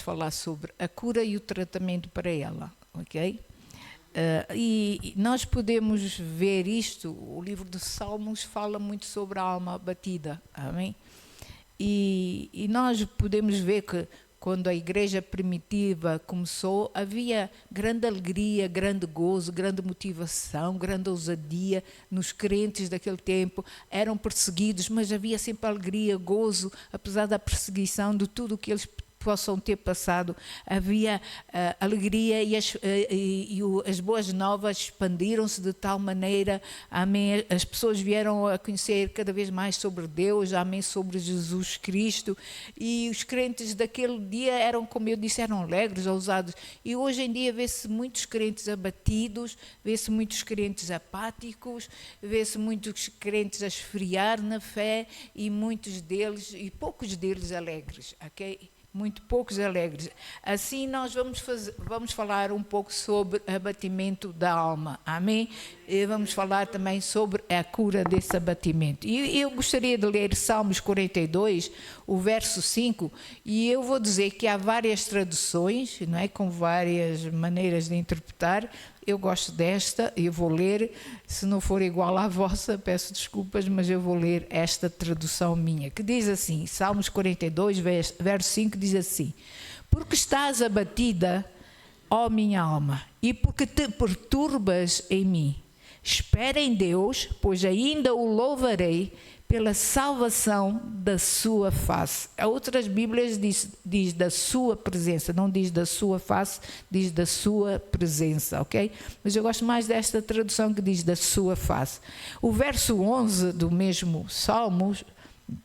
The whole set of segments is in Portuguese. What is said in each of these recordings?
falar sobre a cura e o tratamento para ela, ok? E nós podemos ver isto, o livro dos Salmos fala muito sobre a alma abatida, amém? E nós podemos ver que quando a igreja primitiva começou, havia grande alegria, grande gozo, grande motivação, grande ousadia nos crentes daquele tempo. Eram perseguidos, mas havia sempre alegria, gozo, apesar da perseguição, de tudo o que eles possam ter passado. Havia alegria e as boas novas expandiram-se de tal maneira, amém, as pessoas vieram a conhecer cada vez mais sobre Deus, amém, sobre Jesus Cristo, e os crentes daquele dia eram, como eu disse, eram alegres, ousados, e hoje em dia vê-se muitos crentes abatidos, vê-se muitos crentes apáticos, vê-se muitos crentes a esfriar na fé, e muitos deles, e poucos deles alegres, ok? Muito poucos alegres. Assim nós vamos falar um pouco sobre abatimento da alma, amém? E vamos falar também sobre a cura desse abatimento. E eu gostaria de ler Salmos 42, o verso 5, e eu vou dizer que há várias traduções, não é? Com várias maneiras de interpretar. Eu gosto desta, eu vou ler, se não for igual à vossa, peço desculpas, mas eu vou ler esta tradução minha, que diz assim, Salmos 42, verso 5, diz assim: porque estás abatida, ó minha alma, e porque te perturbas em mim, espera em Deus, pois ainda o louvarei pela salvação da sua face. Outras Bíblias diz da sua presença, não diz da sua face, diz da sua presença, ok? Mas eu gosto mais desta tradução que diz da sua face. O verso 11 do mesmo Salmo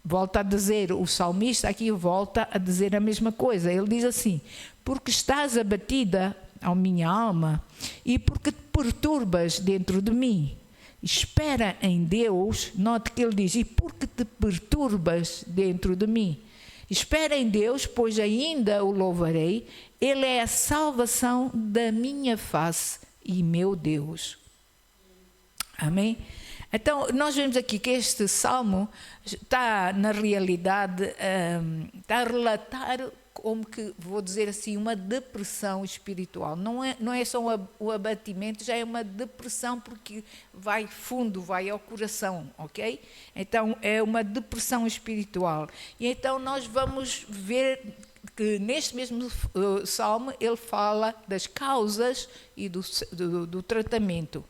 volta a dizer, o salmista aqui volta a dizer a mesma coisa. Ele diz assim: porque estás abatida, ó minha alma, e porque te perturbas dentro de mim, espera em Deus. Note que ele diz: e porque te perturbas dentro de mim, espera em Deus, pois ainda o louvarei, ele é a salvação da minha face e meu Deus. Amém? Então, nós vemos aqui que este salmo está, na realidade, está a relatar, como que, vou dizer assim, uma depressão espiritual. Não é só o abatimento, já é uma depressão, porque vai fundo, vai ao coração, ok? Então, é uma depressão espiritual. E então nós vamos ver que neste mesmo salmo ele fala das causas e do tratamento.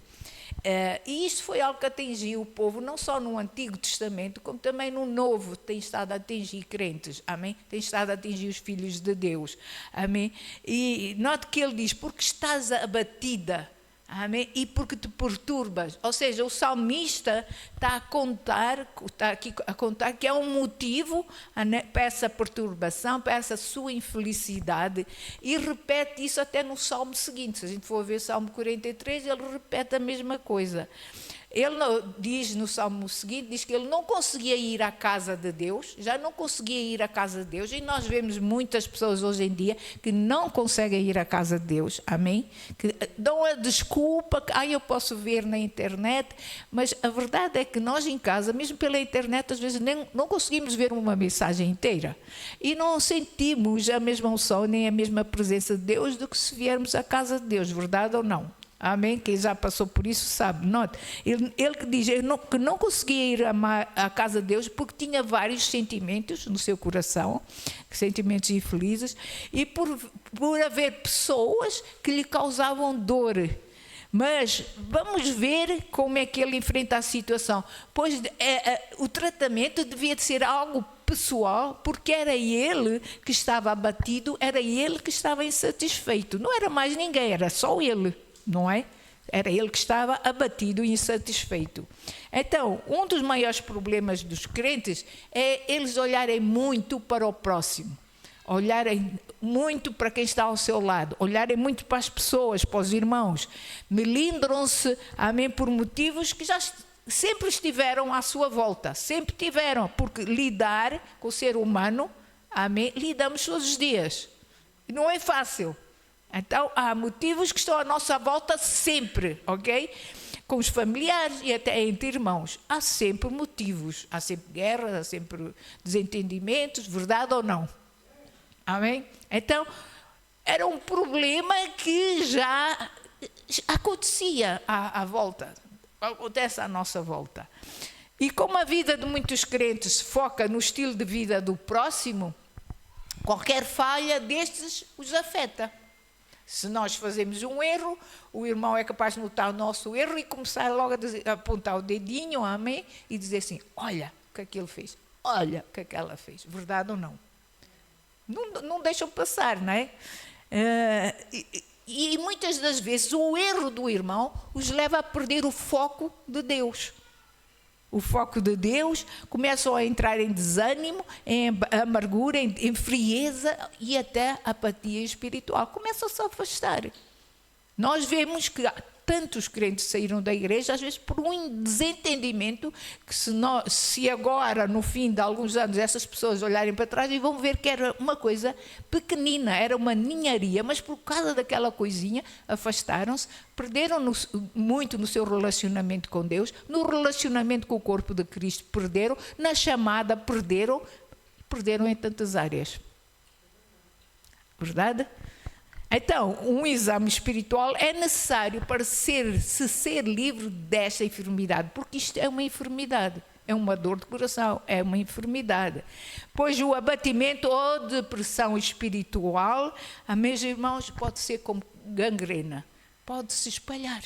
E isto foi algo que atingiu o povo, não só no Antigo Testamento, como também no Novo, tem estado a atingir crentes, amém? Tem estado a atingir os filhos de Deus, amém? E note que ele diz: porque estás abatida, amém? E porque te perturbas. Ou seja, o salmista está aqui a contar que é um motivo para essa perturbação, para essa sua infelicidade, e repete isso até no salmo seguinte. Se a gente for ver o Salmo 43, ele repete a mesma coisa. Ele diz no salmo seguinte, diz que ele não conseguia ir à casa de Deus, já não conseguia ir à casa de Deus, e nós vemos muitas pessoas hoje em dia que não conseguem ir à casa de Deus, amém? Que dão a desculpa que eu posso ver na internet, mas a verdade é que nós em casa, mesmo pela internet, às vezes não conseguimos ver uma mensagem inteira, e não sentimos a mesma unção, nem a mesma presença de Deus do que se viermos à casa de Deus, verdade ou não? Amém? Quem já passou por isso sabe. Note, ele que diz que não conseguia ir à casa de Deus porque tinha vários sentimentos no seu coração, sentimentos infelizes, e por haver pessoas que lhe causavam dor. Mas vamos ver como é que ele enfrenta a situação. Pois o tratamento devia de ser algo pessoal, porque era ele que estava abatido, era ele que estava insatisfeito. Não era mais ninguém, era só ele. Não é? Era ele que estava abatido e insatisfeito. Então, um dos maiores problemas dos crentes é eles olharem muito para o próximo, olharem muito para quem está ao seu lado, olharem muito para as pessoas, para os irmãos, melindram-se, amém, por motivos que já sempre estiveram à sua volta, sempre tiveram, porque lidar com o ser humano, amém, lidamos todos os dias. Não é fácil. Então, há motivos que estão à nossa volta sempre, ok? Com os familiares e até entre irmãos. Há sempre motivos, há sempre guerras, há sempre desentendimentos, verdade ou não? Amém? Então, era um problema que já acontecia à volta, acontece à nossa volta. E como a vida de muitos crentes foca no estilo de vida do próximo, qualquer falha destes os afeta. Se nós fazemos um erro, o irmão é capaz de notar o nosso erro e começar logo a apontar o dedinho, amém? E dizer assim, olha o que aquele fez, olha o que aquela fez. Verdade ou não? Não deixam passar, não é? E muitas das vezes o erro do irmão os leva a perder o foco de Deus. O foco de Deus, começam a entrar em desânimo, em amargura, em frieza e até apatia espiritual. Começam a se afastar. Nós vemos que tantos crentes saíram da igreja, às vezes por um desentendimento, que se agora, no fim de alguns anos, essas pessoas olharem para trás e vão ver que era uma coisa pequenina, era uma ninharia, mas por causa daquela coisinha, afastaram-se, perderam muito no seu relacionamento com Deus, no relacionamento com o corpo de Cristo, perderam, na chamada, perderam em tantas áreas. Verdade? Então, um exame espiritual é necessário para se ser livre desta enfermidade, porque isto é uma enfermidade, é uma dor de coração, é uma enfermidade. Pois o abatimento ou depressão espiritual, meus irmãos, pode ser como gangrena, pode-se espalhar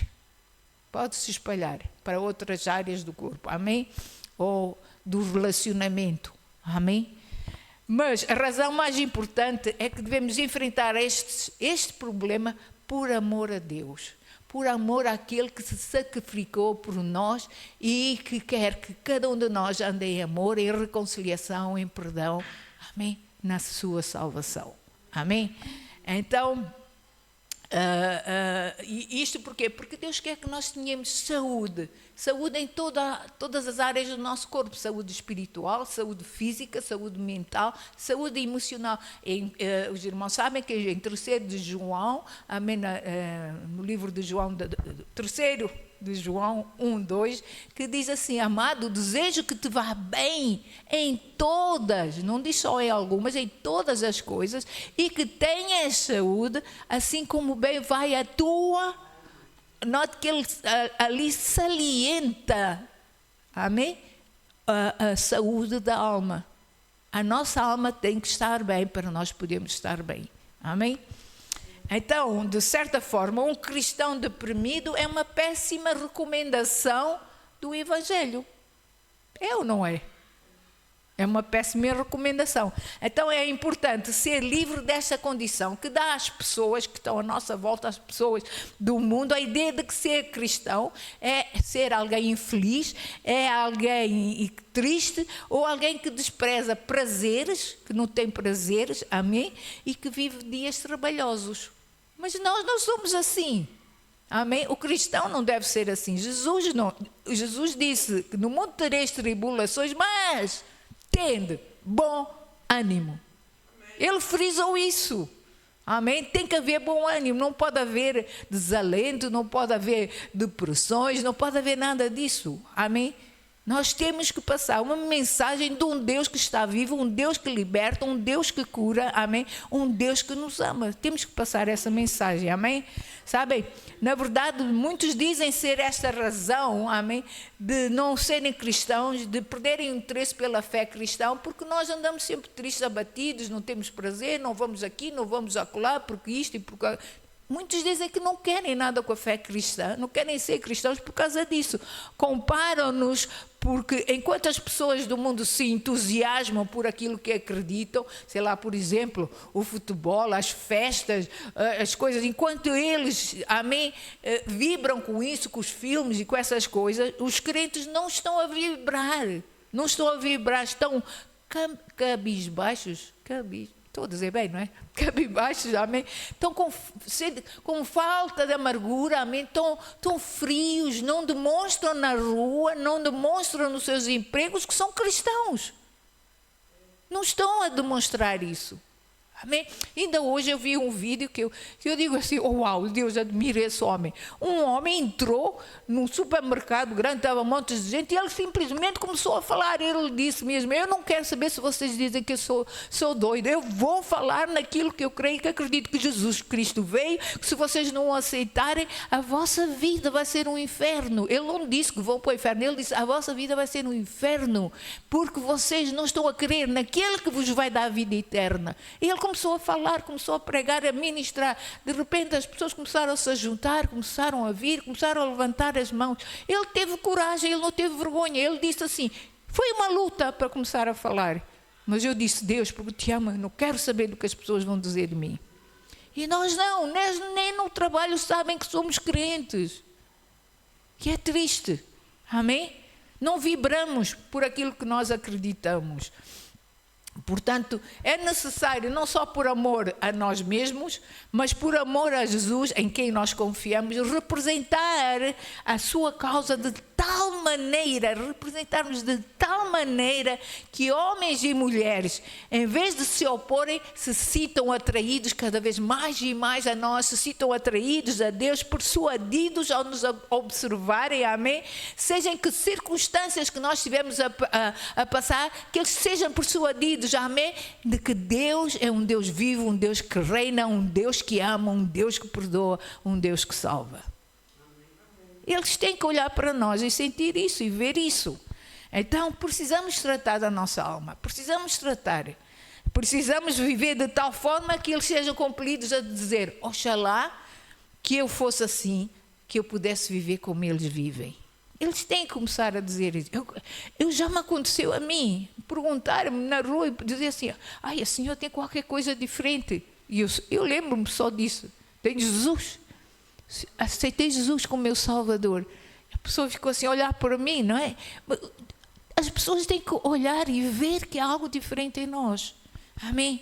para outras áreas do corpo, amém? Ou do relacionamento, amém? Mas a razão mais importante é que devemos enfrentar este problema por amor a Deus, por amor àquele que se sacrificou por nós e que quer que cada um de nós ande em amor, em reconciliação, em perdão, amém? Na sua salvação, amém? Então, isto porquê? Porque Deus quer que nós tenhamos saúde em todas as áreas do nosso corpo, saúde espiritual, saúde física, saúde mental, saúde emocional. Os irmãos sabem que em 3 de João, amém, no livro de João, 3 de João 1:2, que diz assim, amado, desejo que te vá bem em todas, não diz só em algumas, em todas as coisas, e que tenhas saúde, assim como bem vai a tua. Note que ele ali salienta, amém? A saúde da alma. A nossa alma tem que estar bem para nós podermos estar bem, amém? Então, de certa forma, um cristão deprimido é uma péssima recomendação do Evangelho. É ou não é? É uma péssima recomendação. Então é importante ser livre desta condição que dá às pessoas que estão à nossa volta, às pessoas do mundo, a ideia de que ser cristão é ser alguém infeliz, é alguém triste ou alguém que despreza prazeres, que não tem prazeres, amém? E que vive dias trabalhosos. Mas nós não somos assim. Amém? O cristão não deve ser assim. Jesus disse que no mundo tereis tribulações, mas tende bom ânimo. Ele frisou isso. Amém? Tem que haver bom ânimo, não pode haver desalento, não pode haver depressões, não pode haver nada disso. Amém? Nós temos que passar uma mensagem de um Deus que está vivo, um Deus que liberta, um Deus que cura, amém? Um Deus que nos ama. Temos que passar essa mensagem, amém? Sabem, na verdade, muitos dizem ser esta razão, amém? De não serem cristãos, de perderem o interesse pela fé cristã, porque nós andamos sempre tristes, abatidos, não temos prazer, não vamos aqui, não vamos acolá, porque isto e porque... Muitos dizem que não querem nada com a fé cristã, não querem ser cristãos por causa disso. Comparam-nos porque enquanto as pessoas do mundo se entusiasmam por aquilo que acreditam, sei lá, por exemplo, o futebol, as festas, as coisas, enquanto eles, amém, vibram com isso, com os filmes e com essas coisas, os crentes não estão a vibrar, estão cabisbaixos, estou a dizer bem, não é? Cabisbaixos, amém? Estão com falta de amargura, amém? Estão frios, não demonstram na rua, não demonstram nos seus empregos que são cristãos. Não estão a demonstrar isso, Amém? Ainda hoje eu vi um vídeo que eu digo assim, oh, uau, Deus admira esse homem. Um homem entrou num supermercado grande, estava um monte de gente, e ele simplesmente começou a falar. Ele disse mesmo, eu não quero saber se vocês dizem que eu sou doido, eu vou falar naquilo que eu creio, que acredito que Jesus Cristo veio, que se vocês não o aceitarem, a vossa vida vai ser um inferno. Ele não disse que vão para o inferno, ele disse, a vossa vida vai ser um inferno, porque vocês não estão a crer naquele que vos vai dar a vida eterna. E ele começou a falar, começou a pregar, a ministrar. De repente as pessoas começaram a se juntar, começaram a vir, começaram a levantar as mãos. Ele teve coragem, ele não teve vergonha. Ele disse assim, foi uma luta para começar a falar. Mas eu disse, Deus, porque te amo, eu não quero saber do que as pessoas vão dizer de mim. E nós não, nem no trabalho sabem que somos crentes. E é triste, amém? Não vibramos por aquilo que nós acreditamos. Portanto, é necessário, não só por amor a nós mesmos, mas por amor a Jesus, em quem nós confiamos, representar a sua causa de tal maneira, representarmos de tal maneira que homens e mulheres, em vez de se oporem, se sintam atraídos cada vez mais e mais a nós, se sintam atraídos a Deus, persuadidos ao nos observarem, amém? Sejam que circunstâncias que nós estivemos a passar, que eles sejam persuadidos, amém? De que Deus é um Deus vivo, um Deus que reina, um Deus que ama, um Deus que perdoa, um Deus que salva. Eles têm que olhar para nós e sentir isso e ver isso. Então, precisamos tratar da nossa alma. Precisamos viver de tal forma que eles sejam compelidos a dizer, oxalá que eu fosse assim, que eu pudesse viver como eles vivem. Eles têm que começar a dizer isso. Eu já me aconteceu a mim, perguntar-me na rua e dizer assim, ai, a senhora tem qualquer coisa diferente. E eu lembro-me só disso. Tem Jesus. Aceitei Jesus como meu Salvador. A pessoa ficou assim a olhar para mim, não é? As pessoas têm que olhar e ver que há algo diferente em nós. Amém?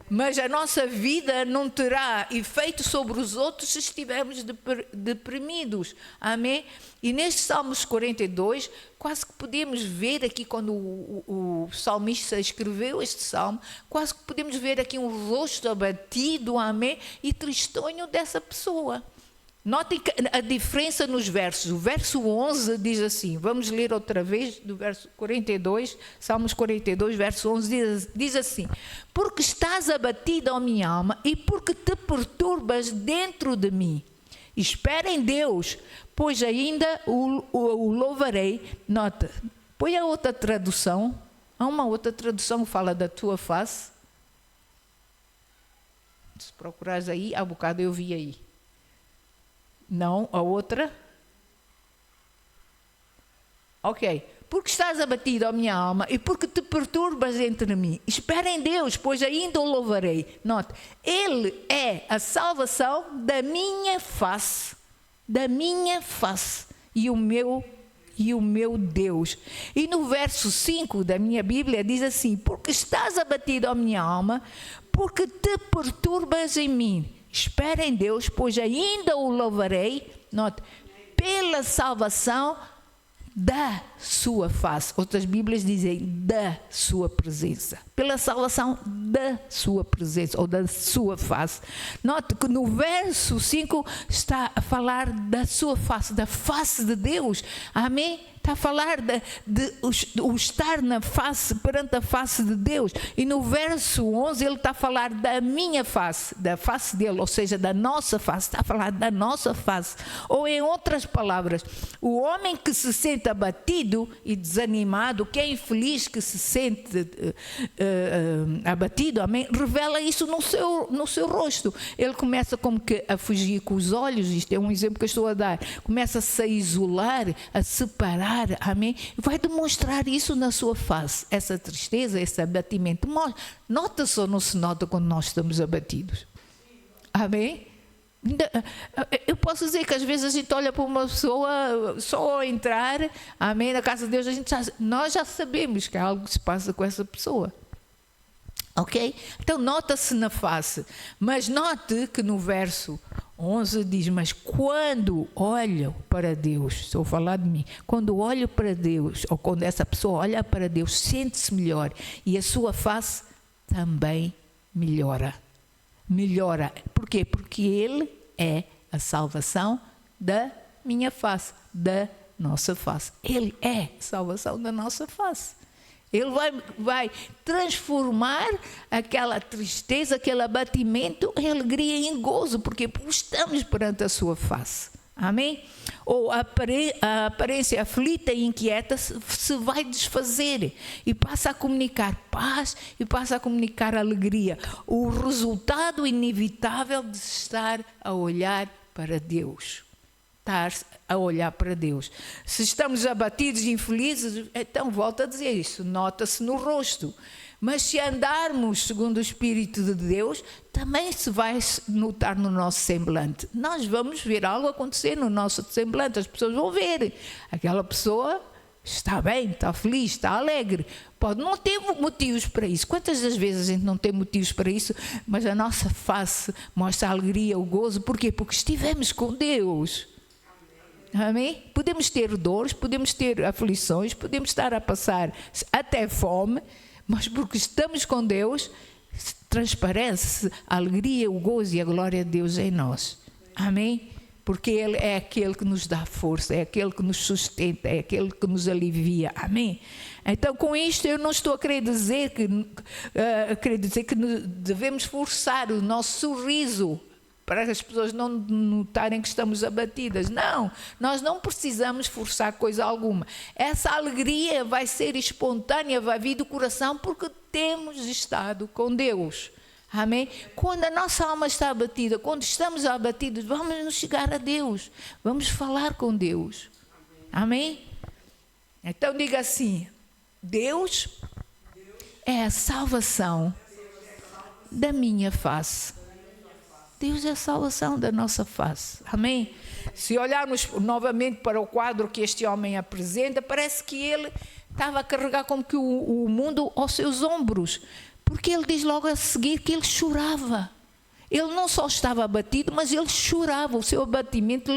Mas a nossa vida não terá efeito sobre os outros se estivermos deprimidos. Amém? E neste Salmos 42, quase que podemos ver aqui, quando o salmista escreveu este salmo, quase que podemos ver aqui um rosto abatido, amém? E tristonho dessa pessoa. Notem a diferença nos versos. O verso 11 diz assim, vamos ler outra vez, do verso 42, Salmos 42, verso 11, diz assim, porque estás abatida, ó minha alma, e porque te perturbas dentro de mim. Espera em Deus, pois ainda o louvarei. Nota, põe a outra tradução, há uma outra tradução que fala da tua face. Se procurares aí, há bocado eu vi aí. Não, a outra. Ok. Porque estás abatido, ó minha alma, e porque te perturbas entre mim. Espera em Deus, pois ainda o louvarei. Note, Ele é a salvação da minha face. Da minha face. E o meu Deus. E no verso 5 da minha Bíblia diz assim, porque estás abatido, ó minha alma, porque te perturbas em mim. Espera em Deus, pois ainda o louvarei, note, pela salvação da sua face. Outras Bíblias dizem da sua presença. Pela salvação da sua presença ou da sua face. Note que no verso 5 está a falar da sua face, da face de Deus. Amém? Está a falar de o estar na face, perante a face de Deus. E no verso 11 ele está a falar da minha face, da face dele, ou seja, da nossa face. Está a falar da nossa face. Ou em outras palavras, o homem que se sente abatido e desanimado, que é infeliz, que se sente abatido, amém, revela isso no seu rosto. Ele começa como que a fugir com os olhos, isto é um exemplo que eu estou a dar, começa-se a isolar, a separar, amém, vai demonstrar isso na sua face, essa tristeza, esse abatimento. Nota-se ou não se nota quando nós estamos abatidos? Amém? Eu posso dizer que às vezes a gente olha para uma pessoa, só ao entrar, amém, na casa de Deus, nós já sabemos que há algo que se passa com essa pessoa. Ok? Então nota-se na face, mas note que no verso 11 diz, mas quando olho para Deus, estou a falar de mim, quando olho para Deus, ou quando essa pessoa olha para Deus, sente-se melhor e a sua face também melhora. Melhora. Por quê? Porque Ele é a salvação da minha face, da nossa face. Ele é a salvação da nossa face. Ele vai transformar aquela tristeza, aquele abatimento em alegria e em gozo, porque estamos perante a sua face. Amém? Ou a aparência aflita e inquieta se vai desfazer e passa a comunicar paz e passa a comunicar alegria. O resultado inevitável de estar a olhar para Deus. Estar a olhar para Deus. Se estamos abatidos e infelizes, então volto a dizer isso, nota-se no rosto. Mas se andarmos segundo o Espírito de Deus, também se vai notar no nosso semblante. Nós vamos ver algo acontecer no nosso semblante, as pessoas vão ver. Aquela pessoa está bem, está feliz, está alegre. Pode não ter motivos para isso. Quantas das vezes a gente não tem motivos para isso, mas a nossa face mostra a alegria, o gozo. Porquê? Porque estivemos com Deus. Amém? Podemos ter dores, podemos ter aflições, podemos estar a passar até fome, mas porque estamos com Deus, transparece a alegria, o gozo e a glória de Deus em nós. Amém? Porque Ele é aquele que nos dá força, é aquele que nos sustenta, é aquele que nos alivia. Amém? Então, com isto, eu não estou a querer dizer que devemos forçar o nosso sorriso para as pessoas não notarem que estamos abatidas. Não, nós não precisamos forçar coisa alguma. Essa alegria vai ser espontânea, vai vir do coração, porque temos estado com Deus. Amém? Quando a nossa alma está abatida, quando estamos abatidos, vamos nos chegar a Deus. Vamos falar com Deus. Amém? Então diga assim, Deus é a salvação da minha face. Deus é a salvação da nossa face. Amém? Se olharmos novamente para o quadro que este homem apresenta, parece que ele estava a carregar como que o mundo aos seus ombros. Porque ele diz logo a seguir que ele chorava. Ele não só estava abatido, mas ele chorava. O seu abatimento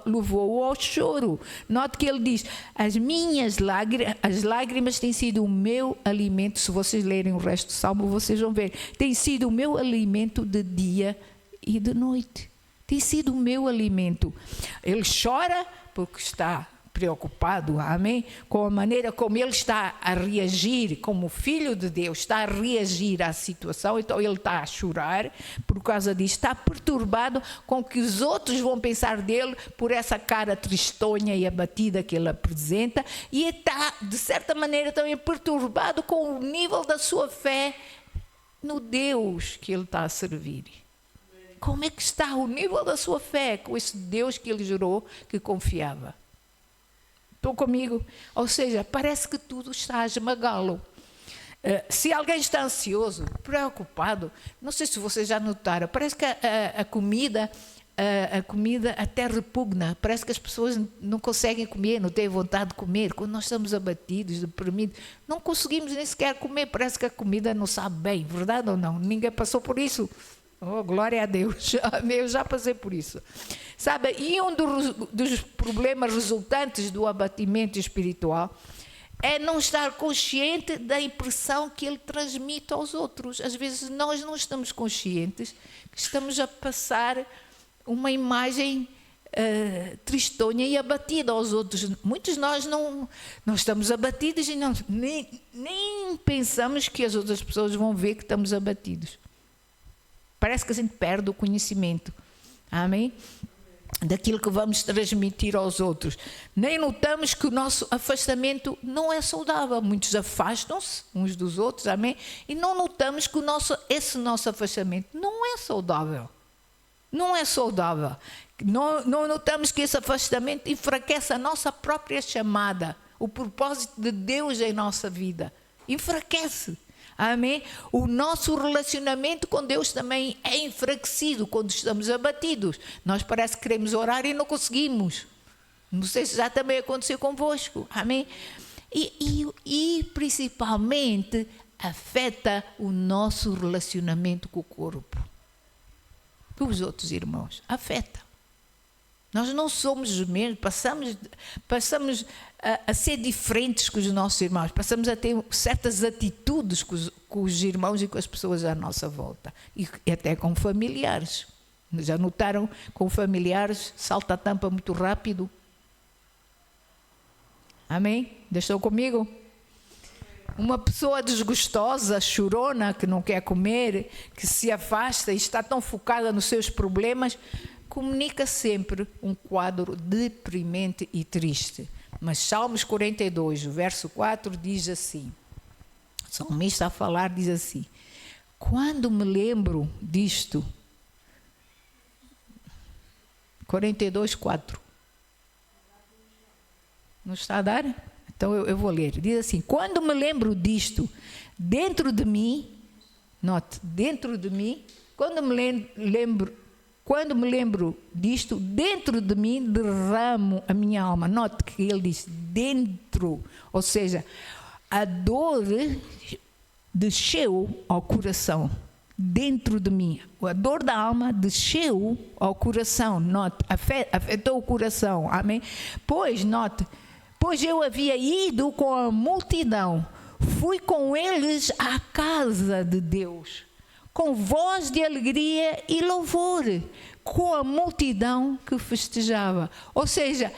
levou-o ao choro. Note que ele diz, as lágrimas têm sido o meu alimento. Se vocês lerem o resto do Salmo, vocês vão ver. Tem sido o meu alimento de dia e de noite. Tem sido o meu alimento. Ele chora porque está preocupado, amém? Com a maneira como ele está a reagir, como filho de Deus, está a reagir à situação. Então ele está a chorar por causa disso, está perturbado com o que os outros vão pensar dele por essa cara tristonha e abatida que ele apresenta, e está, de certa maneira, também perturbado com o nível da sua fé no Deus que ele está a servir. Como é que está o nível da sua fé com esse Deus que ele jurou que confiava? Estão comigo? Ou seja, parece que tudo está a esmagá-lo. Se alguém está ansioso, preocupado, não sei se vocês já notaram, parece que a comida até repugna, parece que as pessoas não conseguem comer, não têm vontade de comer. Quando nós estamos abatidos, deprimidos, não conseguimos nem sequer comer, parece que a comida não sabe bem, verdade ou não? Ninguém passou por isso? Oh, glória a Deus, eu já passei por isso. Sabe, e um dos problemas resultantes do abatimento espiritual é não estar consciente da impressão que ele transmite aos outros. Às vezes nós não estamos conscientes que estamos a passar uma imagem tristonha e abatida aos outros. Muitos de nós não estamos abatidos e nem pensamos que as outras pessoas vão ver que estamos abatidos. Parece que a gente perde o conhecimento, amém? Daquilo que vamos transmitir aos outros. Nem notamos que o nosso afastamento não é saudável. Muitos afastam-se uns dos outros, amém? E não notamos que esse nosso afastamento não é saudável. Não é saudável. Não notamos que esse afastamento enfraquece a nossa própria chamada, o propósito de Deus em nossa vida. Enfraquece. Amém? O nosso relacionamento com Deus também é enfraquecido quando estamos abatidos. Nós parece que queremos orar e não conseguimos. Não sei se já também aconteceu convosco. Amém? E principalmente afeta o nosso relacionamento com o corpo. Com os outros irmãos. Afeta. Nós não somos os mesmos, passamos a ser diferentes que os nossos irmãos, passamos a ter certas atitudes atitudes com os irmãos e com as pessoas à nossa volta. E até com familiares. Já notaram, com familiares, salta a tampa muito rápido? Amém? Deixou comigo? Uma pessoa desgostosa, chorona, que não quer comer, que se afasta e está tão focada nos seus problemas, comunica sempre um quadro deprimente e triste. Mas Salmos 42, o verso 4 diz assim, o salmista a falar diz assim, quando me lembro disto, 42, 4. Não está a dar? Então eu vou ler. Diz assim, quando me lembro disto, dentro de mim, note, dentro de mim, quando me lembro disto, dentro de mim derramo a minha alma. Note que ele diz dentro, ou seja, a dor desceu ao coração, dentro de mim. A dor da alma desceu ao coração, note, afetou o coração, amém? Pois eu havia ido com a multidão, fui com eles à casa de Deus, com voz de alegria e louvor, com a multidão que festejava. Ou seja,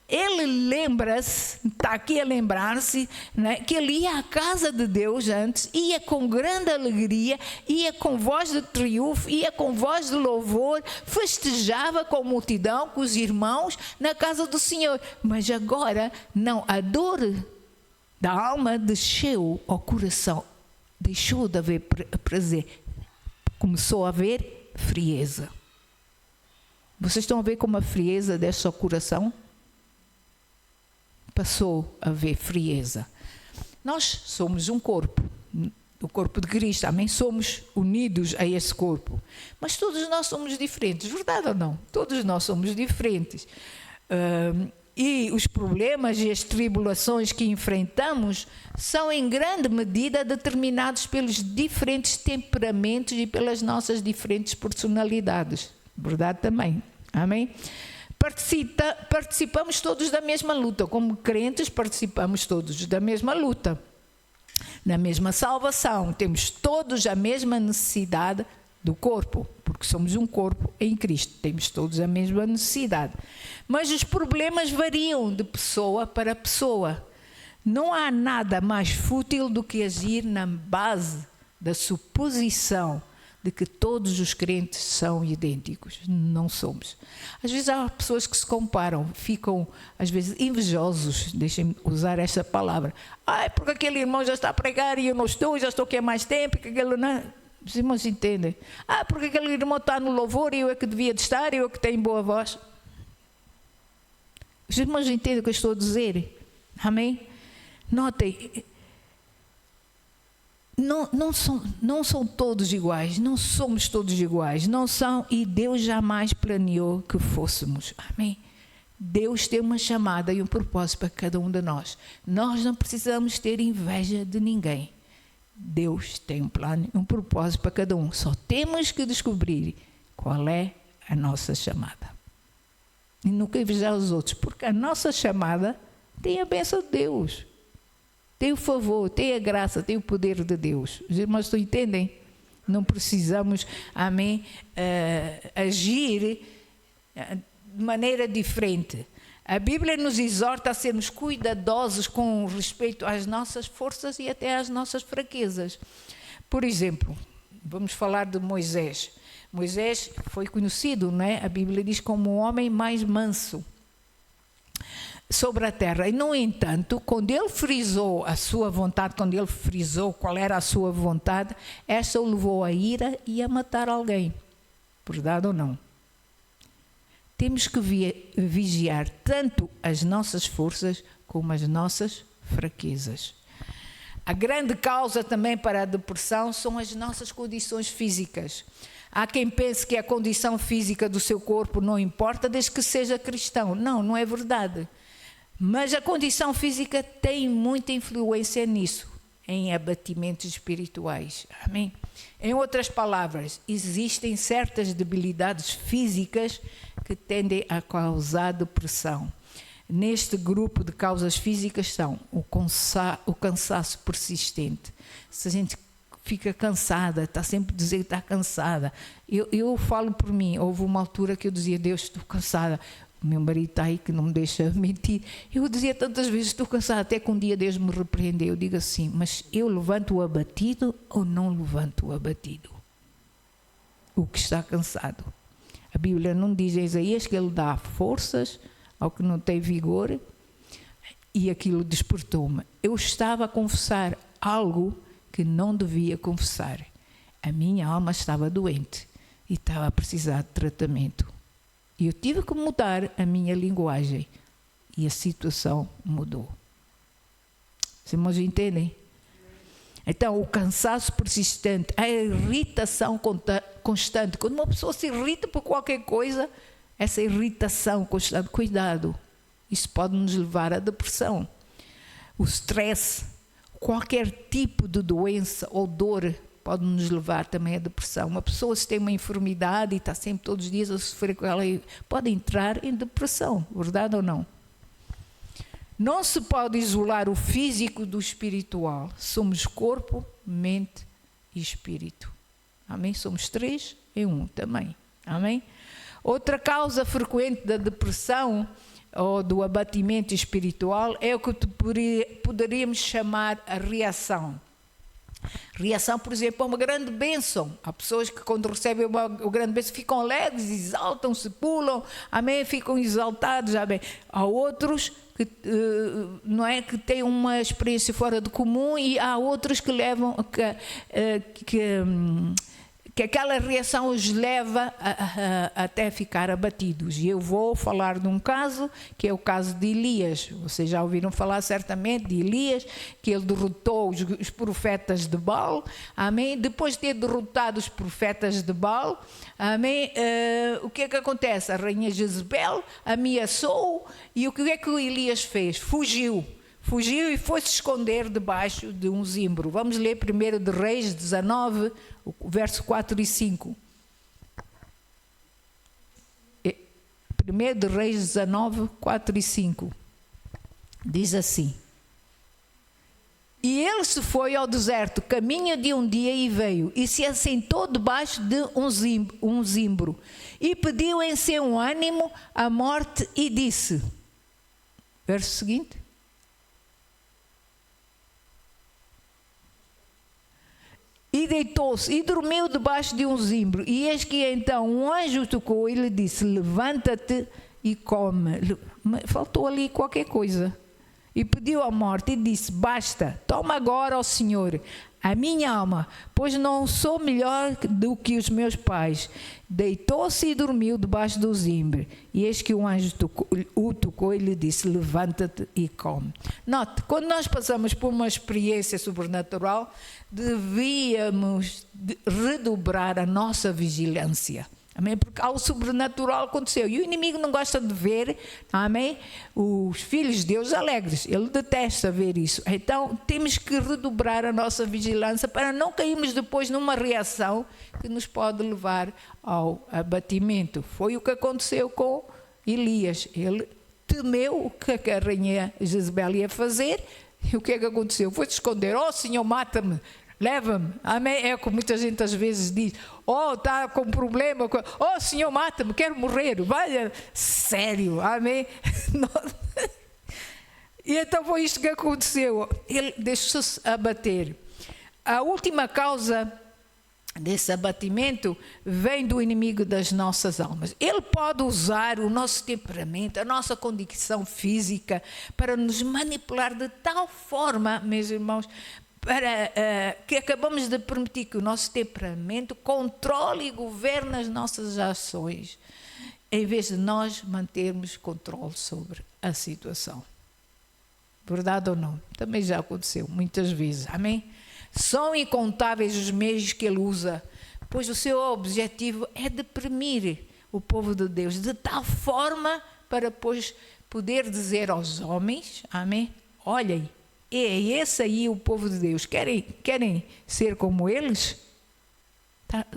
ele lembra-se, está aqui a lembrar-se, né, que ele ia à casa de Deus antes, ia com grande alegria, ia com voz de triunfo, ia com voz de louvor, festejava com a multidão, com os irmãos, na casa do Senhor. Mas agora, não, a dor da alma desceu ao coração, deixou de haver prazer, começou a haver frieza. Vocês estão a ver como a frieza desce ao coração? Passou a haver frieza. Nós somos um corpo, o corpo de Cristo, amém? Somos unidos a esse corpo. Mas todos nós somos diferentes, verdade ou não? Todos nós somos diferentes. E os problemas e as tribulações que enfrentamos são em grande medida determinados pelos diferentes temperamentos e pelas nossas diferentes personalidades. Verdade também, amém? Participamos todos da mesma luta, como crentes participamos todos da mesma luta, na mesma salvação, temos todos a mesma necessidade do corpo, porque somos um corpo em Cristo, temos todos a mesma necessidade, mas os problemas variam de pessoa para pessoa. Não há nada mais fútil do que agir na base da suposição de que todos os crentes são idênticos. Não somos. Às vezes há pessoas que se comparam, ficam às vezes invejosos, deixem-me usar esta palavra. Porque aquele irmão já está a pregar e eu não estou, já estou aqui há mais tempo, que aquele não... Os irmãos entendem? Porque aquele irmão está no louvor e eu é que devia de estar, eu é que tenho boa voz. Os irmãos entendem o que eu estou a dizer? Amém? Notem, não são todos iguais, não somos todos iguais, não são, e Deus jamais planeou que fôssemos, amém? Deus tem uma chamada e um propósito para cada um de nós. Nós não precisamos ter inveja de ninguém. Deus tem um plano e um propósito para cada um. Só temos que descobrir qual é a nossa chamada. E nunca invejar os outros, porque a nossa chamada tem a bênção de Deus. Tem o favor, tem a graça, tem o poder de Deus. Os irmãos entendem? Não precisamos, amém, agir de maneira diferente. A Bíblia nos exorta a sermos cuidadosos com respeito às nossas forças e até às nossas fraquezas. Por exemplo, vamos falar de Moisés. Moisés foi conhecido, não é? A Bíblia diz como o homem mais manso sobre a terra. E, no entanto, quando ele frisou a sua vontade, quando ele frisou qual era a sua vontade, essa o levou a ira e a matar alguém. Verdade ou não? Temos que vigiar tanto as nossas forças como as nossas fraquezas. A grande causa também para a depressão são as nossas condições físicas. Há quem pense que a condição física do seu corpo não importa desde que seja cristão. Não, não é verdade. Mas a condição física tem muita influência nisso, em abatimentos espirituais. Amém? Em outras palavras, existem certas debilidades físicas que tendem a causar depressão. neste grupo de causas físicas são o cansaço persistente. Se a gente fica cansada, está sempre a dizer que está cansada. Eu falo por mim, houve uma altura que eu dizia: Deus, estou cansada. O meu marido está aí que não me deixa mentir. Eu dizia tantas vezes: estou cansada, até que um dia Deus me repreendeu. Eu digo assim: mas eu levanto o abatido ou não levanto o abatido? O que está cansado. A Bíblia não diz em Isaías que ele dá forças ao que não tem vigor, e aquilo despertou-me. Eu estava a confessar algo que não devia confessar. A minha alma estava doente e estava a precisar de tratamento. E eu tive que mudar a minha linguagem e a situação mudou. Os irmãos entendem? Então, o cansaço persistente, a irritação constante. Quando uma pessoa se irrita por qualquer coisa, essa irritação constante, cuidado, isso pode nos levar à depressão. O stress, qualquer tipo de doença ou dor pode nos levar também à depressão. Uma pessoa, se tem uma enfermidade e está sempre todos os dias a sofrer com ela, pode entrar em depressão, verdade ou não? Não se pode isolar o físico do espiritual. Somos corpo, mente e espírito. Amém? Somos três em um também. Amém? Outra causa frequente da depressão ou do abatimento espiritual é o que poderíamos chamar a reação. Reação, por exemplo, é uma grande bênção. Há pessoas que, quando recebem uma grande bênção, ficam alegres, exaltam-se, pulam, amém, ficam exaltados, amém. Há outros que, não é, que têm uma experiência fora do comum, e há outros que levam que aquela reação os leva até ficar abatidos. E eu vou falar de um caso, que é o caso de Elias. Vocês já ouviram falar certamente de Elias, que ele derrotou os profetas de Baal, amém? Depois de ter derrotado os profetas de Baal, amém? O que é que acontece? A rainha Jezebel ameaçou, e o que é que o Elias fez? Fugiu e foi se esconder debaixo de um zimbro. Vamos ler 1 de Reis 19, o verso 4 e 5. 1 de Reis 19, 4 e 5. Diz assim: E ele se foi ao deserto, caminho de um dia, e veio, e se assentou debaixo de um zimbro, e pediu em seu ânimo a morte, e disse, verso seguinte: E deitou-se e dormiu debaixo de um zimbro. E eis que então um anjo tocou e lhe disse: levanta-te e come. Faltou ali qualquer coisa. E pediu a morte e disse: basta, toma agora, ó Senhor, a minha alma, pois não sou melhor do que os meus pais. Deitou-se e dormiu debaixo do zimbro. E eis que um anjo o tocou e lhe disse: levanta-te e come. Note, quando nós passamos por uma experiência sobrenatural, devíamos redobrar a nossa vigilância. Amém? Porque algo sobrenatural aconteceu. E o inimigo não gosta de ver, amém, os filhos de Deus alegres. Ele detesta ver isso. Então, temos que redobrar a nossa vigilância para não cairmos depois numa reação que nos pode levar ao abatimento. Foi o que aconteceu com Elias. Ele temeu o que a rainha Jezebel ia fazer. E o que é que aconteceu? Foi se esconder. Oh, Senhor, mata-me. Leva-me, amém? É como muita gente às vezes diz: oh, está com problema, oh, Senhor, mata-me, quero morrer. Vai, sério, amém? E então foi isto que aconteceu. Ele deixou-se abater. A última causa desse abatimento vem do inimigo das nossas almas. Ele pode usar o nosso temperamento, a nossa condição física, para nos manipular de tal forma, meus irmãos, para que acabamos de permitir que o nosso temperamento controle e governe as nossas ações, em vez de nós mantermos controle sobre a situação. Verdade ou não? Também já aconteceu muitas vezes, amém? São incontáveis os meios que ele usa, pois o seu objetivo é deprimir o povo de Deus de tal forma para depois poder dizer aos homens, amém? Olhem, é esse aí o povo de Deus. Querem ser como eles?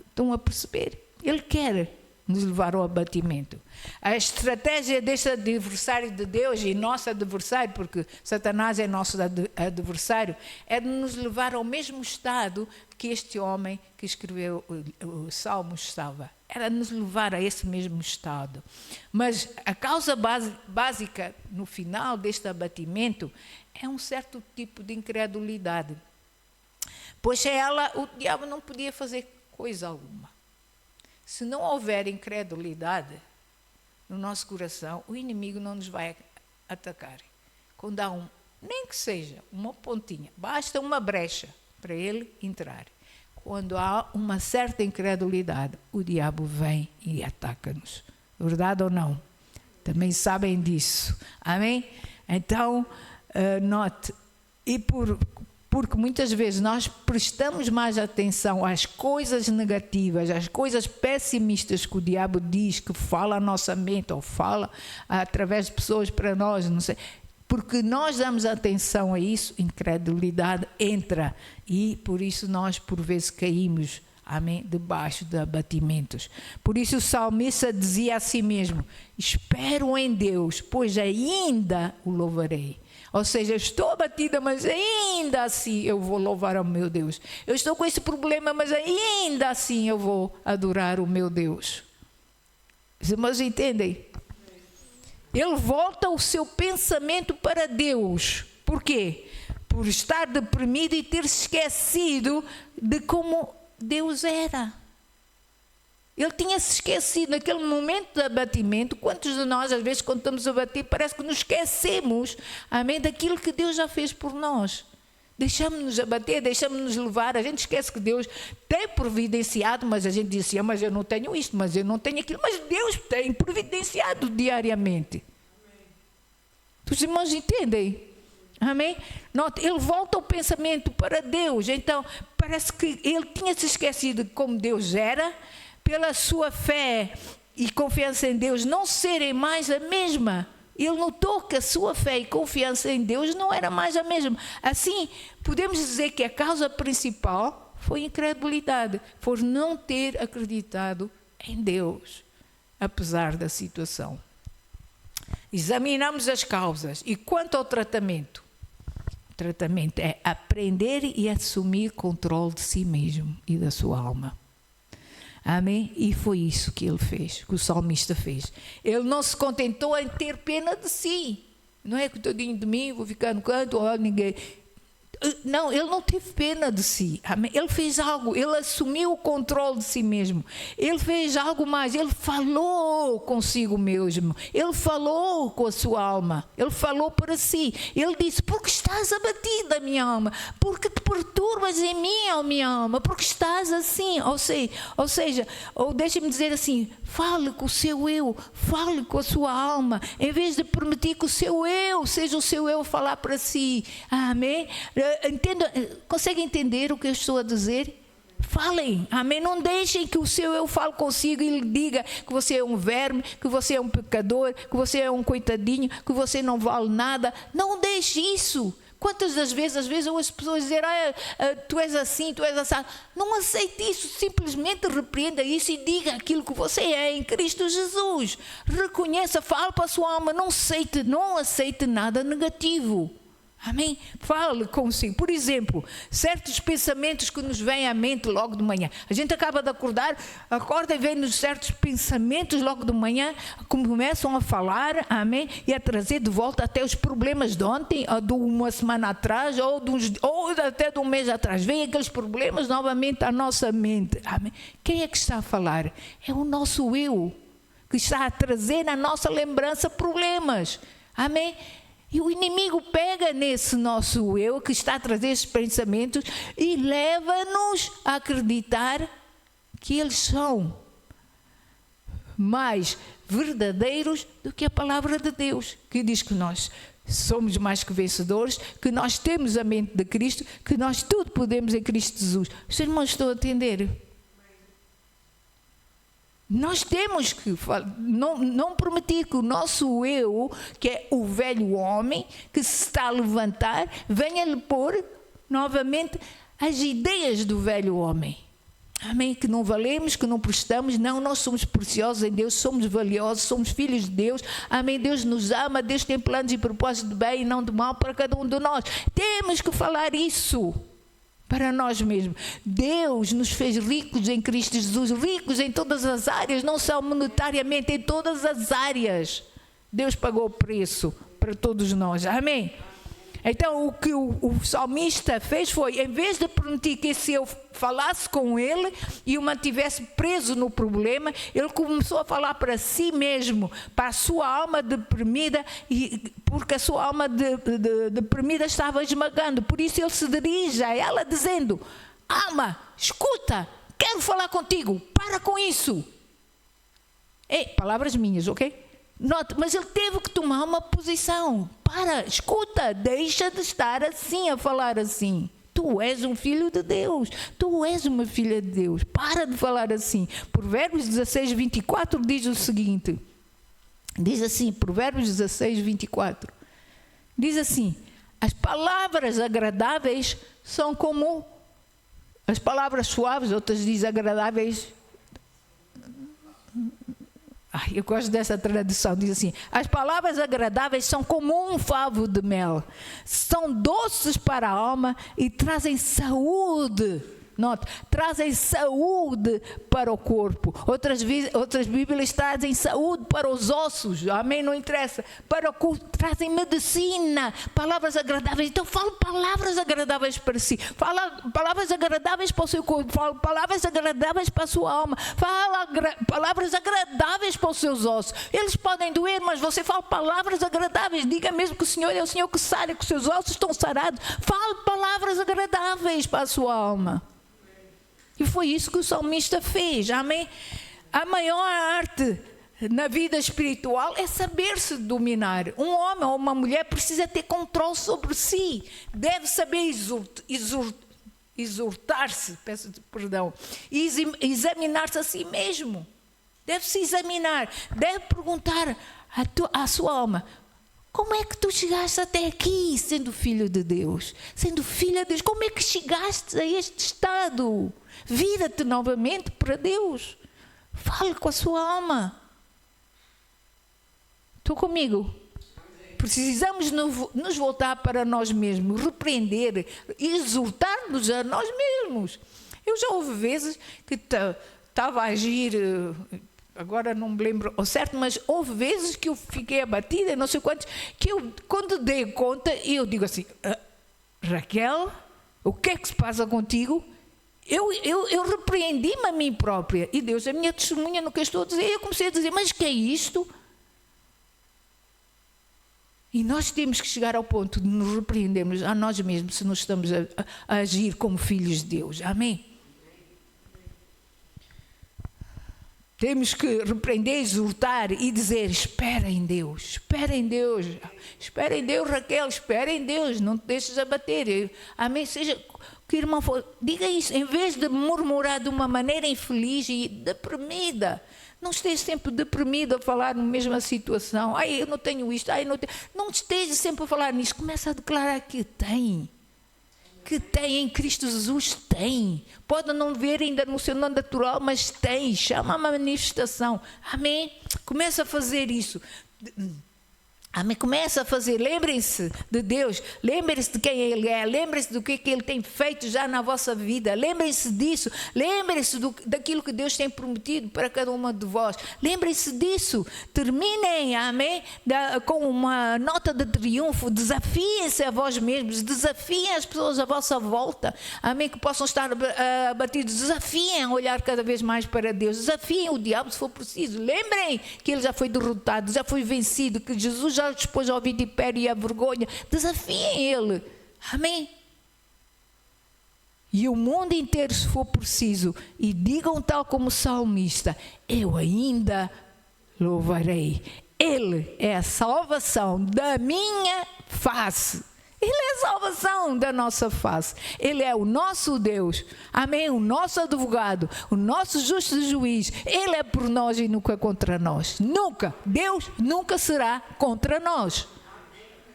Estão a perceber? Ele quer nos levar ao abatimento. A estratégia deste adversário de Deus e nosso adversário, porque Satanás é nosso adversário, é de nos levar ao mesmo estado que este homem que escreveu o Salmos estava. Era nos levar a esse mesmo estado. Mas a causa básica, no final deste abatimento, é um certo tipo de incredulidade. Pois sem ela, o diabo não podia fazer coisa alguma. Se não houver incredulidade no nosso coração, o inimigo não nos vai atacar. Quando há nem que seja uma pontinha, basta uma brecha para ele entrar. Quando há uma certa incredulidade, o diabo vem e ataca-nos. Verdade ou não? Também sabem disso. Amém? Então, note, porque muitas vezes nós prestamos mais atenção às coisas negativas, às coisas pessimistas que o diabo diz, que fala à nossa mente, ou fala através de pessoas para nós, não sei. Porque nós damos atenção a isso, incredulidade entra e por isso nós por vezes caímos, amém, debaixo de abatimentos. Por isso o salmista dizia a si mesmo: espero em Deus, pois ainda o louvarei. Ou seja, eu estou abatida, mas ainda assim eu vou louvar ao meu Deus. Eu estou com esse problema, mas ainda assim eu vou adorar o meu Deus. Os irmãos entendem? Ele volta o seu pensamento para Deus. Por quê? Por estar deprimido e ter se esquecido de como Deus era. Ele tinha se esquecido naquele momento de abatimento. Quantos de nós, às vezes, quando estamos a bater, parece que nos esquecemos, amém, daquilo que Deus já fez por nós. Deixamos-nos abater, deixamos-nos levar. A gente esquece que Deus tem providenciado, mas a gente diz assim: mas eu não tenho isto, mas eu não tenho aquilo. Mas Deus tem providenciado diariamente. Os irmãos entendem? Amém? Note, ele volta o pensamento para Deus. Então, parece que ele tinha se esquecido de como Deus era, pela sua fé e confiança em Deus não serem mais a mesma. Ele notou que a sua fé e confiança em Deus não era mais a mesma. Assim, podemos dizer que a causa principal foi incredulidade, por não ter acreditado em Deus, apesar da situação. Examinamos as causas. E quanto ao tratamento? O tratamento é aprender e assumir controle de si mesmo e da sua alma. Amém? E foi isso que ele fez, que o salmista fez. Ele não se contentou em ter pena de si. Não é que tadinho de mim, vou ficar no canto, ninguém. Não, ele não teve pena de si. Amém? Ele fez algo, ele assumiu o controle de si mesmo. Ele fez algo mais, ele falou consigo mesmo. Ele falou com a sua alma. Ele falou para si. Ele disse: porque estás abatida, minha alma? Porque te perturbas em mim, ó minha alma? Porque estás assim? Ou seja, deixa-me dizer assim: fale com o seu eu, fale com a sua alma, em vez de permitir que o seu eu seja o seu eu falar para si. Amém? Consegue entender o que eu estou a dizer? Falem, amém? Não deixem que o seu eu fale consigo e lhe diga que você é um verme, que você é um pecador, que você é um coitadinho, que você não vale nada. Não deixe isso. Quantas das vezes, às vezes eu ouço pessoas dizer: tu és assim, tu és assim. Não aceite isso, simplesmente repreenda isso e diga aquilo que você é em Cristo Jesus. Reconheça, fale para a sua alma, não aceite nada negativo. Amém? Fale consigo. Por exemplo, certos pensamentos que nos vêm à mente logo de manhã. A gente acaba de acordar, acorda e vem-nos certos pensamentos logo de manhã, começam a falar, amém? E a trazer de volta até os problemas de ontem, ou de uma semana atrás, ou até de um mês atrás. Vêm aqueles problemas novamente à nossa mente. Amém? Quem é que está a falar? É o nosso eu, que está a trazer na nossa lembrança problemas. Amém? E o inimigo pega nesse nosso eu que está a trazer esses pensamentos e leva-nos a acreditar que eles são mais verdadeiros do que a palavra de Deus, que diz que nós somos mais que vencedores, que nós temos a mente de Cristo, que nós tudo podemos em Cristo Jesus. Os irmãos estão a entender? Nós temos que não permitir que o nosso eu, que é o velho homem, que se está a levantar, venha lhe pôr novamente as ideias do velho homem. Amém? Que não valemos, que não prestamos. Não, nós somos preciosos em Deus, somos valiosos, somos filhos de Deus. Amém? Deus nos ama, Deus tem planos e propósitos de bem e não de mal para cada um de nós. Temos que falar isso para nós mesmos. Deus nos fez ricos em Cristo Jesus, ricos em todas as áreas, não só monetariamente, em todas as áreas. Deus pagou o preço para todos nós. Amém? Então, o que o salmista fez foi, em vez de permitir que esse eu falasse com ele e o mantivesse preso no problema, ele começou a falar para si mesmo, para a sua alma deprimida, porque a sua alma deprimida estava esmagando. Por isso ele se dirige a ela dizendo: alma, escuta, quero falar contigo, para com isso. Palavras minhas, ok? Note, mas ele teve que tomar uma posição. Para, escuta, deixa de estar assim, a falar assim. Tu és um filho de Deus, tu és uma filha de Deus. Para de falar assim. Provérbios 16, 24 diz o seguinte. Diz assim, Provérbios 16, 24. Diz assim: as palavras agradáveis são como as palavras suaves, outras dizem agradáveis. Eu gosto dessa tradução, diz assim: as palavras agradáveis são como um favo de mel, são doces para a alma e trazem saúde. Note, trazem saúde para o corpo. Outras Bíblias trazem saúde para os ossos. Amém? Não interessa. Para o corpo, trazem medicina. Palavras agradáveis. Então, fala palavras agradáveis para si. Fala palavras agradáveis para o seu corpo. Fala palavras agradáveis para a sua alma. Fala palavras agradáveis para os seus ossos. Eles podem doer, mas você fala palavras agradáveis. Diga mesmo que o Senhor é o Senhor que sara, que os seus ossos estão sarados. Fale palavras agradáveis para a sua alma. E foi isso que o salmista fez, amém? A maior arte na vida espiritual é saber-se dominar. Um homem ou uma mulher precisa ter controle sobre si. Deve saber exortar-se, peço perdão, e examinar-se a si mesmo. Deve se examinar, deve perguntar à sua alma: como é que tu chegaste até aqui, sendo filho de Deus? Sendo filha de Deus, como é que chegaste a este estado? Vira-te novamente para Deus. Fale com a sua alma. Estou comigo? Precisamos nos voltar para nós mesmos, repreender, exortar-nos a nós mesmos. Eu já houve vezes que estava a agir... Agora não me lembro ao certo, mas houve vezes que eu fiquei abatida, não sei quantos, que eu, quando dei conta, eu digo assim: Raquel, o que é que se passa contigo? Eu repreendi-me a mim própria, e Deus é a minha testemunha no que eu estou a dizer. Eu comecei a dizer: mas que é isto? E nós temos que chegar ao ponto de nos repreendermos a nós mesmos se nós estamos a agir como filhos de Deus. Amém? Temos que repreender, exortar e dizer: espera em Deus, espera em Deus, espera em Deus, Raquel, espera em Deus, não te deixes abater. Amém? Seja que o irmão for, diga isso, em vez de murmurar de uma maneira infeliz e deprimida. Não esteja sempre deprimido a falar na mesma situação. Ai, eu não tenho isto, ai, eu não tenho. Não esteja sempre a falar nisso, começa a declarar que tem. Que tem em Cristo Jesus, tem. Pode não ver ainda no seu não natural, mas tem. Chama a manifestação. Amém? Começa a fazer isso. Amém? Começa a fazer. Lembrem-se de Deus. Lembrem-se de quem Ele é. Lembrem-se do que Ele tem feito já na vossa vida. Lembrem-se disso. Lembrem-se daquilo que Deus tem prometido para cada uma de vós. Lembrem-se disso. Terminem, amém? Com uma nota de triunfo. Desafiem-se a vós mesmos. Desafiem as pessoas à vossa volta. Amém? Que possam estar abatidos. Desafiem a olhar cada vez mais para Deus. Desafiem o diabo se for preciso. Lembrem que ele já foi derrotado, já foi vencido, que Jesus já expôs ao vitipério e à vergonha. Desafiem ele. Amém? E o mundo inteiro, se for preciso, e digam tal como o salmista: eu ainda louvarei. Ele é a salvação da minha face. Ele é a salvação da nossa face. Ele é o nosso Deus. Amém? O nosso advogado, o nosso justo juiz. Ele é por nós e nunca contra nós. Nunca. Deus nunca será contra nós.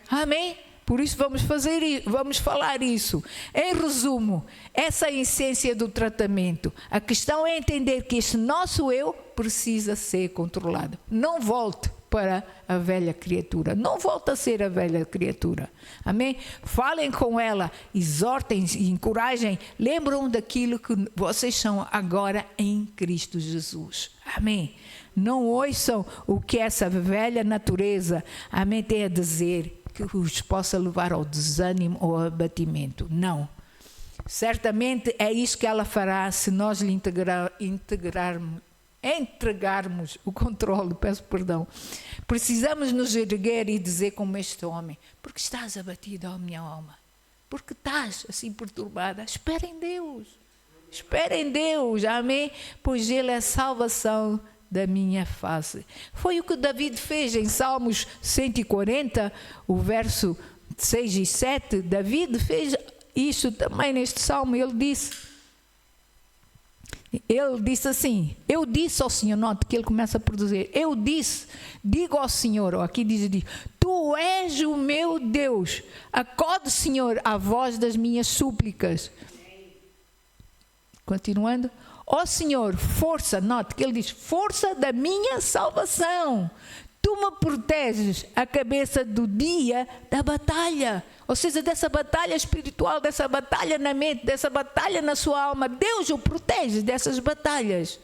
Amém? Por isso vamos falar isso. Em resumo, essa é a essência do tratamento. A questão é entender que esse nosso eu precisa ser controlado. Não volte para a velha criatura. Não volte a ser a velha criatura. Amém? Falem com ela, exortem, encorajem, lembram daquilo que vocês são agora em Cristo Jesus. Amém? Não ouçam o que essa velha natureza, amém, tem a dizer, que os possa levar ao desânimo ou ao abatimento. Não. Certamente é isso que ela fará se nós lhe entregarmos o controle, peço perdão. Precisamos nos erguer e dizer como este homem: porque estás abatido, ó minha alma? Porque estás assim perturbada? Espera em Deus. Espera em Deus, amém? Pois Ele é a salvação da minha face. Foi o que David fez em Salmos 140, o verso 6 e 7. David fez isso também neste salmo. Ele disse assim: eu disse ao Senhor, note que ele começa por dizer, digo ao Senhor, aqui diz, tu és o meu Deus, acode, Senhor, à voz das minhas súplicas. Continuando, ó Senhor, força, note que ele diz, força da minha salvação, tu me proteges a cabeça do dia da batalha, ou seja, dessa batalha espiritual, dessa batalha na mente, dessa batalha na sua alma. Deus o protege dessas batalhas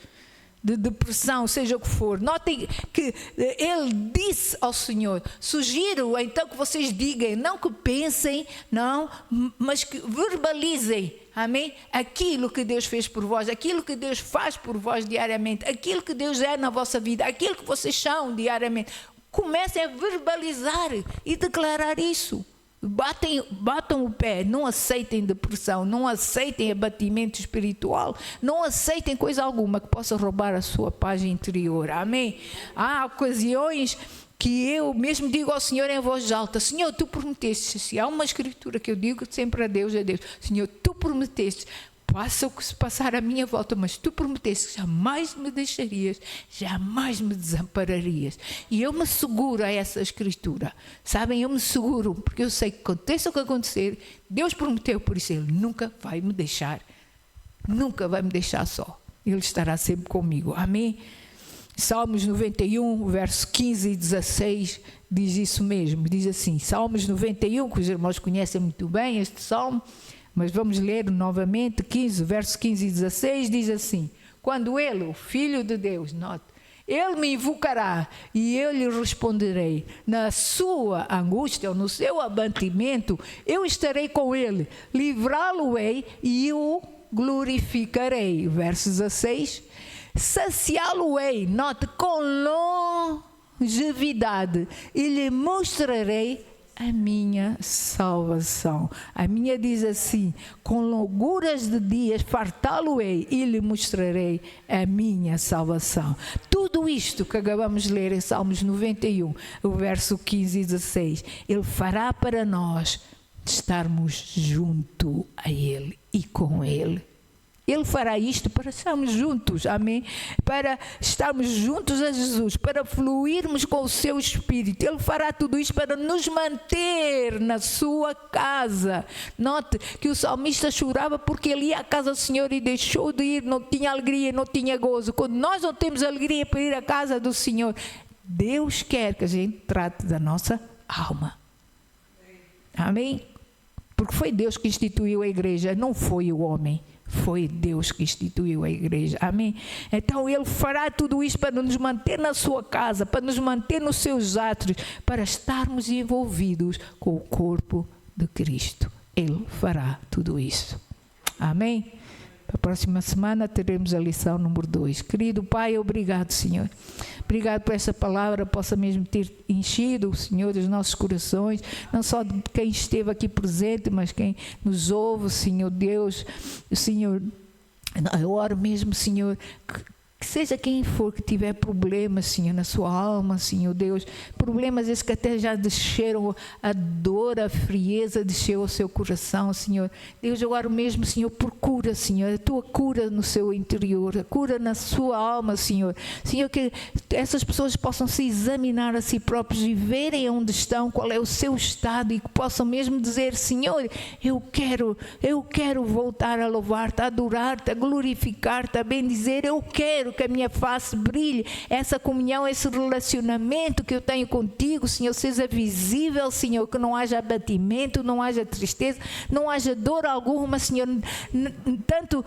de depressão, seja o que for. Notem que ele disse ao Senhor. Sugiro então que vocês digam, não que pensem, não, mas que verbalizem, amém? Aquilo que Deus fez por vós, aquilo que Deus faz por vós diariamente, aquilo que Deus é na vossa vida, aquilo que vocês são diariamente. Comecem a verbalizar e declarar isso. Batam o pé, não aceitem depressão, não aceitem abatimento espiritual, não aceitem coisa alguma que possa roubar a sua paz interior, amém? Há ocasiões que eu mesmo digo ao Senhor em voz alta: Senhor, tu prometeste, se há uma escritura que eu digo sempre a Deus, Senhor, tu prometeste, passa o que se passar à minha volta, mas tu prometeste que jamais me deixarias, jamais me desampararias. E eu me seguro a essa escritura, sabem, eu me seguro, porque eu sei que aconteça o que acontecer, Deus prometeu, por isso Ele nunca vai me deixar só, Ele estará sempre comigo, amém? Salmos 91, verso 15 e 16, diz isso mesmo, diz assim, Salmos 91, que os irmãos conhecem muito bem este salmo, mas vamos ler novamente, verso 15 e 16, diz assim: quando Ele, o Filho de Deus, note, Ele me invocará e eu lhe responderei. Na sua angústia ou no seu abatimento, eu estarei com Ele, livrá-lo-ei e o glorificarei. Verso 16, saciá-lo-ei, note, com longevidade e lhe mostrarei a minha salvação. A minha diz assim: com longuras de dias fartá-lo-ei e lhe mostrarei a minha salvação. Tudo isto que acabamos de ler em Salmos 91, o verso 15 e 16, Ele fará para nós estarmos junto a Ele e com Ele. Ele fará isto para estarmos juntos, amém? Para estarmos juntos a Jesus, para fluirmos com o seu Espírito. Ele fará tudo isto para nos manter na sua casa. Note que o salmista chorava porque ele ia à casa do Senhor e deixou de ir, não tinha alegria, não tinha gozo. Quando nós não temos alegria para ir à casa do Senhor, Deus quer que a gente trate da nossa alma. Amém? Porque foi Deus que instituiu a igreja, não foi o homem. Foi Deus que instituiu a igreja, amém? Então Ele fará tudo isso para nos manter na sua casa, para nos manter nos seus átrios, para estarmos envolvidos com o corpo de Cristo. Ele fará tudo isso, amém? A próxima semana teremos a lição número 2. Querido Pai, obrigado, Senhor. Obrigado por essa palavra, possa mesmo ter enchido, Senhor, dos nossos corações, não só de quem esteve aqui presente, mas quem nos ouve, Senhor Deus. Senhor, eu oro mesmo, Senhor, que seja quem for que tiver problemas, Senhor, na sua alma, Senhor Deus, problemas esses que até já desceram, a dor, a frieza desceu ao seu coração, Senhor. Deus, eu oro mesmo, Senhor, por cura, Senhor, a tua cura no seu interior, a cura na sua alma, Senhor. Senhor, que essas pessoas possam se examinar a si próprios e verem onde estão, qual é o seu estado, e que possam mesmo dizer: Senhor, eu quero voltar a louvar-te, a adorar-te, a glorificar-te, a bendizer. Eu quero que a minha face brilhe, essa comunhão, esse relacionamento que eu tenho contigo, Senhor, seja visível, Senhor, que não haja abatimento, não haja tristeza, não haja dor alguma, Senhor, tanto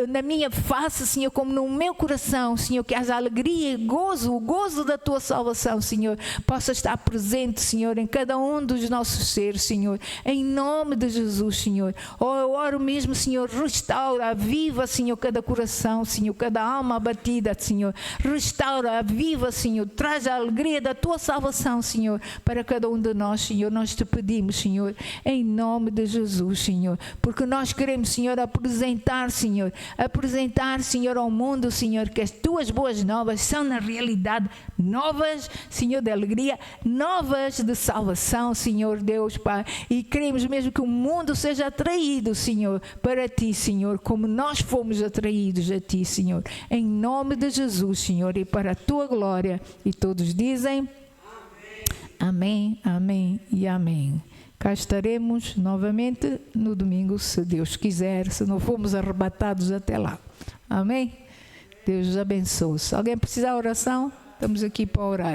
na minha face, Senhor, como no meu coração, Senhor, que haja alegria e gozo, o gozo da tua salvação, Senhor, possa estar presente, Senhor, em cada um dos nossos seres, Senhor, em nome de Jesus, Senhor. Eu oro mesmo, Senhor, restaura, aviva, Senhor, cada coração, Senhor, cada alma abatida, Senhor, restaura, aviva, Senhor, traz a alegria da tua salvação, Senhor, para cada um de nós, Senhor. Nós te pedimos, Senhor, em nome de Jesus, Senhor, porque nós queremos, Senhor, apresentar, Senhor, ao mundo, Senhor, que as tuas boas novas são na realidade novas, Senhor, de alegria, novas de salvação, Senhor Deus, Pai, e queremos mesmo que o mundo seja atraído, Senhor, para ti, Senhor, como nós fomos atraídos a ti, Senhor, em nome de Jesus, Senhor, e para a tua glória. E todos dizem amém, amém e amém. Cá estaremos novamente no domingo, se Deus quiser, se não formos arrebatados até lá. Amém? Deus os abençoe. Se alguém precisar de oração, estamos aqui para orar.